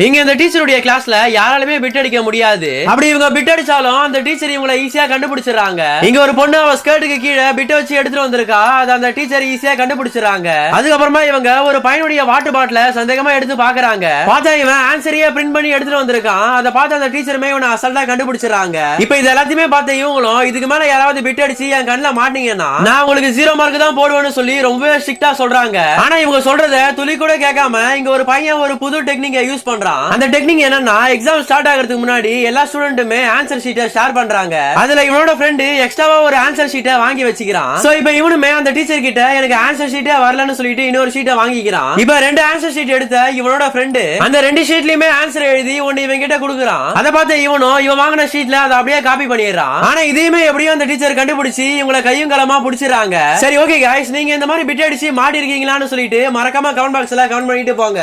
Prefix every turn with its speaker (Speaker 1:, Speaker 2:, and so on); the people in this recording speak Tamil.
Speaker 1: இங்க இந்த டீச்சருடைய கிளாஸ்ல யாராலுமே பிட் அடிக்க முடியாது. அப்படி இவங்க பிட் அடிச்சாலும் அந்த டீச்சர் இவங்களை ஈஸியா கண்டுபிடிச்சிடறாங்க. இங்க ஒரு பொண்ணு அவ ஸ்கர்ட்டுக்கு கீழே பிட் வச்சு எடுத்துட்டு வந்திருக்கா. அது அந்த டீச்சர் ஈஸியா கண்டுபிடிச்சிடறாங்க. அதுக்கப்புறமா இவங்க ஒரு பையனுடைய வாட்டர் பாட்டில சந்தேகமா எடுத்து பாக்குறாங்க. பார்த்தா இவன் ஆன்சரையே பிரிண்ட் பண்ணி எடுத்துட்டு வந்திருக்கான். அதை பார்த்து அந்த டீச்சருமே இவனை அசல்ட்டா கண்டுபிடிச்சிடறாங்க. இப்ப இது எல்லாத்தையுமே பார்த்த இவங்களும் இதுக்கு மேல யாராவது பிட் அடிச்சு என் கண்ணில் மாட்டீங்கன்னா நான் உங்களுக்கு 0 மார்க் தான் போடுவேன்னு சொல்லி ரொம்பவே ஸ்ட்ரிக்டா சொல்றாங்க. ஆனா இவங்க சொல்றத துளி கூட கேட்காம இங்க ஒரு பையன் ஒரு புது டெக்னிக்கை யூஸ் பண்றான். அந்த டெக்னிக் என்னன்னா, எக்ஸாம் ஸ்டார்ட் ஆகிறதுக்கு முன்னாடி எல்லா ஸ்டூடெண்ட்டுமே ஆன்சர் ஷீட்டை ஷேர் பண்றாங்க. அதுல இவனோட ஃப்ரெண்ட் எக்ஸ்ட்ராவா ஒரு ஆன்சர் ஷீட்டை வாங்கி வச்சுக்கிறான். சோ இப்போ இவனுமே அந்த டீச்சர் கிட்ட எனக்கு ஆன்சர் ஷீட்டே வரலன்னு சொல்லிட்டு இன்னொரு ஷீட்டை வாங்கிக்கிறான். இப்போ 2 ஆன்சர் ஷீட் எடுத்த இவனோட ஃப்ரெண்ட் அந்த 2 ஷீட்லயுமே ஆன்சர் எழுதி ஒன்னு இவன் கிட்ட கொடுக்குறான். அதை பார்த்து இவனும் இவன் வாங்கின ஷீட்ல அதை அப்படியே காப்பி பண்ணிடுறான். ஆனா இதையுமே எப்படியும் அந்த டீச்சர் கண்டுபிடிச்சு இவங்களை கையும் களமா பிடிச்சிடறாங்க. சரி, ஓகே गाइस, நீங்க இந்த மாதிரி பிட் அடிச்சு மாட்டி இருக்கீங்களான்னு சொல்லிட்டு மறக்காம கமெண்ட் பாக்ஸ்ல கமெண்ட் பண்ணிட்டு போங்க.